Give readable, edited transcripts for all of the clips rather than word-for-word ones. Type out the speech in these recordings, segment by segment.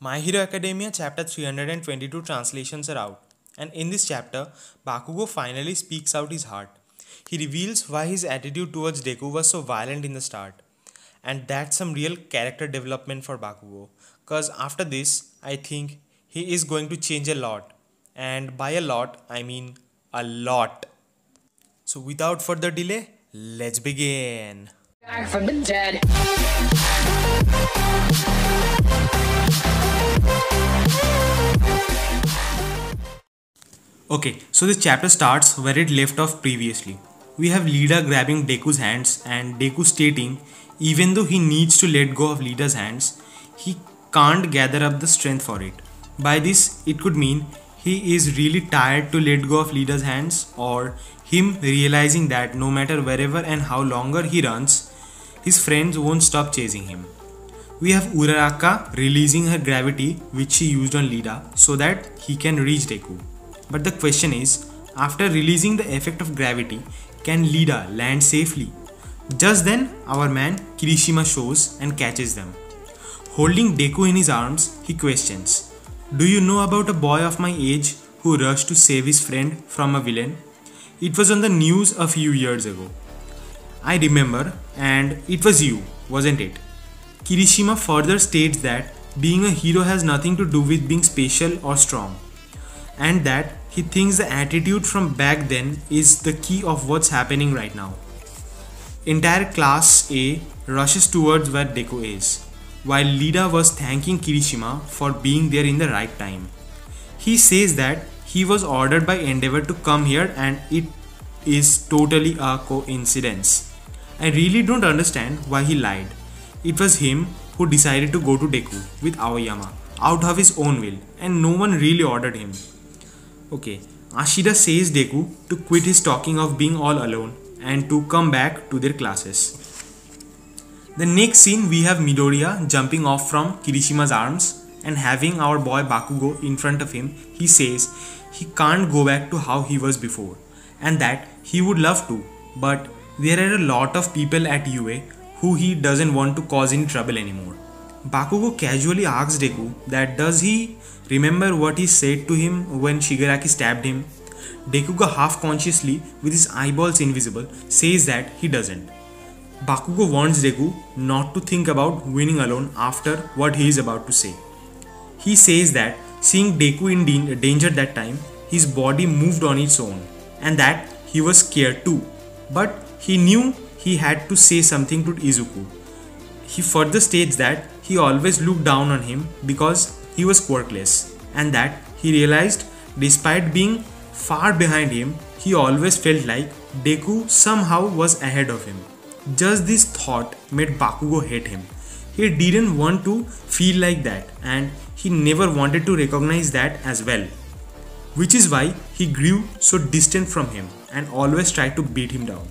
My Hero Academia chapter 322 translations are out, and in this chapter, Bakugo finally speaks out his heart. He reveals why his attitude towards Deku was so violent in the start, and that's some real character development for Bakugo. Cause after this, I think he is going to change a lot, and by a lot, I mean a lot. So without further delay, let's begin. Back from the dead. Okay, so this chapter starts where it left off previously. We have Lida grabbing Deku's hands and Deku stating even though he needs to let go of Lida's hands, he can't gather up the strength for it. By this, it could mean he is really tired to let go of Lida's hands, or him realizing that no matter wherever and how longer he runs, his friends won't stop chasing him. We have Uraraka releasing her gravity which she used on Lida so that he can reach Deku. But the question is, after releasing the effect of gravity, can Lida land safely? Just then, our man Kirishima shows and catches them. Holding Deku in his arms, he questions, "Do you know about a boy of my age who rushed to save his friend from a villain? It was on the news a few years ago. I remember, and it was you, wasn't it?" Kirishima further states that being a hero has nothing to do with being special or strong, and that he thinks the attitude from back then is the key of what's happening right now. Entire class A rushes towards where Deku is, while Lida was thanking Kirishima for being there in the right time. He says that he was ordered by Endeavor to come here and it is totally a coincidence. I really don't understand why he lied. It was him who decided to go to Deku with Aoyama out of his own will, and no one really ordered him. Okay, Ashida says Deku to quit his talking of being all alone and to come back to their classes. The next scene, we have Midoriya jumping off from Kirishima's arms and having our boy Bakugo in front of him. He says he can't go back to how he was before and that he would love to, but there are a lot of people at UA who he doesn't want to cause any trouble anymore. Bakugo casually asks Deku that does he remember what he said to him when Shigaraki stabbed him. Deku, half consciously with his eyeballs invisible, says that he doesn't. Bakugo warns Deku not to think about winning alone after what he is about to say. He says that seeing Deku in danger that time, his body moved on its own and that he was scared too, but he knew he had to say something to Izuku. He further states that he always looked down on him because he was quirkless, and that he realized despite being far behind him, he always felt like Deku somehow was ahead of him. Just this thought made Bakugo hate him. He didn't want to feel like that, and he never wanted to recognize that as well. Which is why he grew so distant from him and always tried to beat him down.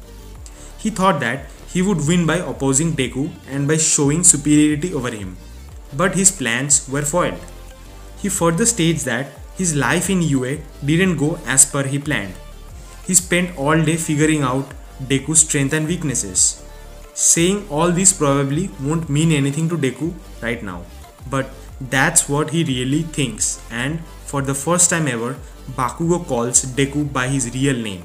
He thought that he would win by opposing Deku and by showing superiority over him, but his plans were foiled. He further states that his life in UA didn't go as per he planned. He spent all day figuring out Deku's strength and weaknesses. Saying all this probably won't mean anything to Deku right now, but that's what he really thinks, and for the first time ever, Bakugo calls Deku by his real name.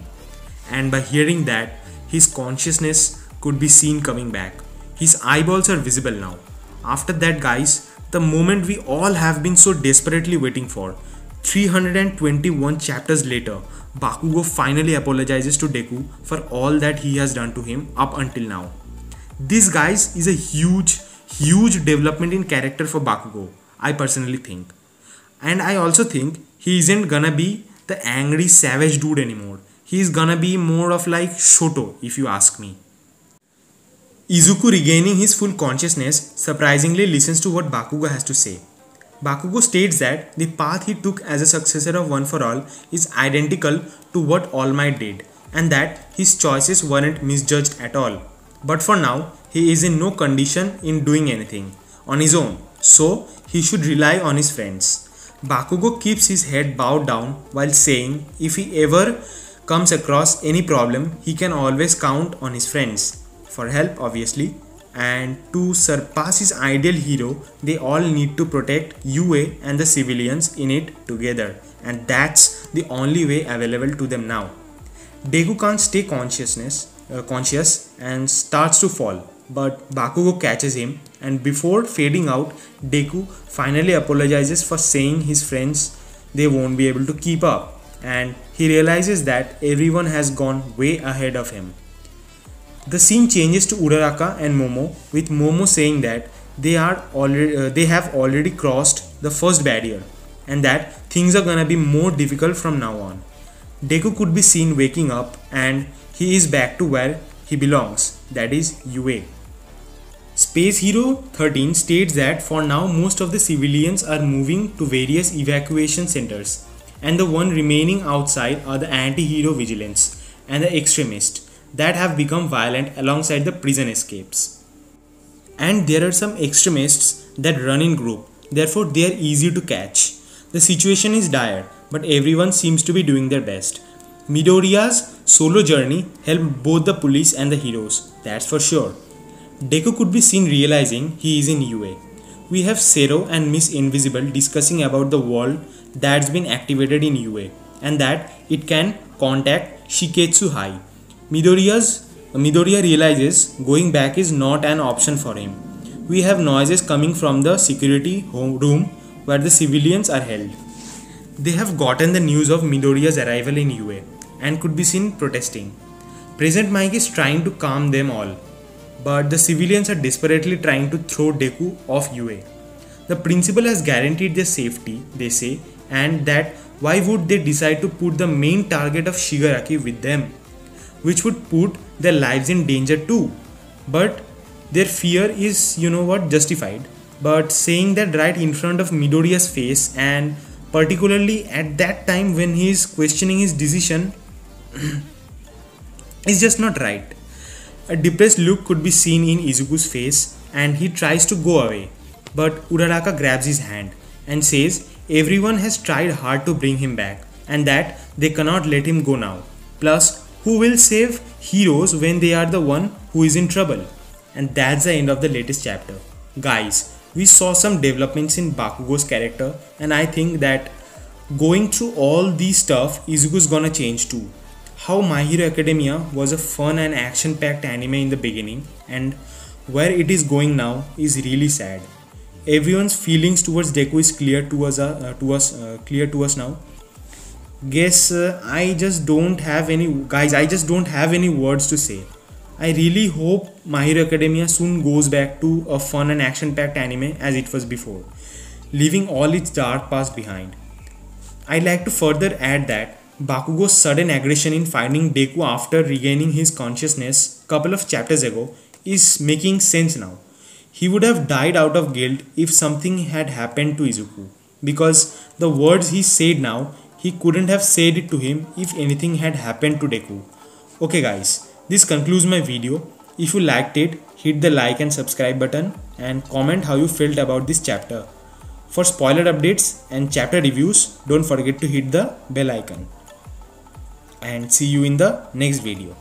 And by hearing that, his consciousness could be seen coming back. His eyeballs are visible now. After that, guys, the moment we all have been so desperately waiting for. 321 chapters later, Bakugo finally apologizes to Deku for all that he has done to him up until now. This, guys, is a huge development in character for Bakugo, I personally think. And I also think he isn't gonna be the angry savage dude anymore. He's gonna be more of like Shoto, if you ask me. Izuku, regaining his full consciousness, surprisingly listens to what Bakugo has to say. Bakugo states that the path he took as a successor of One for All is identical to what All Might did, and that his choices weren't misjudged at all. But for now, he is in no condition in doing anything on his own, so he should rely on his friends. Bakugo keeps his head bowed down while saying if he ever comes across any problem, he can always count on his friends. For help, obviously. and to surpass his ideal hero, they all need to protect UA and the civilians in it together, and that's the only way available to them now. Deku can't stay conscious and starts to fall, but Bakugo catches him, and before fading out, Deku finally apologizes for saying his friends they won't be able to keep up, and he realizes that everyone has gone way ahead of him. The scene changes to Uraraka and Momo, with Momo saying that they have already crossed the first barrier and that things are gonna be more difficult from now on. Deku could be seen waking up and he is back to where he belongs, that is UA. Space Hero 13 states that for now most of the civilians are moving to various evacuation centers, and the one remaining outside are the anti-hero vigilants and the extremists that have become violent alongside the prison escapes. And there are some extremists that run in group, therefore they are easy to catch. The situation is dire, but everyone seems to be doing their best. Midoriya's solo journey helped both the police and the heroes, that's for sure. Deku could be seen realizing he is in UA. We have Zero and Miss Invisible discussing about the world that's been activated in UA and that it can contact Shiketsu High. Midoriya realizes going back is not an option for him. We have noises coming from the security room where the civilians are held. They have gotten the news of Midoriya's arrival in UA and could be seen protesting. Present Mike is trying to calm them all, but the civilians are desperately trying to throw Deku off UA. The principal has guaranteed their safety, they say, and that why would they decide to put the main target of Shigaraki with them, which would put their lives in danger too. But their fear is, justified. But saying that right in front of Midoriya's face, and particularly at that time when he is questioning his decision, is just not right. A depressed look could be seen in Izuku's face and he tries to go away, but Uraraka grabs his hand and says everyone has tried hard to bring him back and that they cannot let him go now. Plus, who will save heroes when they are the one who is in trouble? And that's the end of the latest chapter. Guys, we saw some developments in Bakugo's character, and I think that going through all these stuff, Izuku's gonna change too. How My Hero Academia was a fun and action-packed anime in the beginning, and where it is going now is really sad. Everyone's feelings towards Deku is clear to us now. Guess I just don't have any words to say. I really hope My Hero Academia soon goes back to a fun and action-packed anime as it was before, leaving all its dark past behind. I'd like to further add that Bakugo's sudden aggression in finding Deku after regaining his consciousness a couple of chapters ago is making sense now. He would have died out of guilt if something had happened to Izuku, because the words he said now, he couldn't have said it to him if anything had happened to Deku. Okay guys, this concludes my video. If you liked it, hit the like and subscribe button and comment how you felt about this chapter. For spoiler updates and chapter reviews, don't forget to hit the bell icon. And see you in the next video.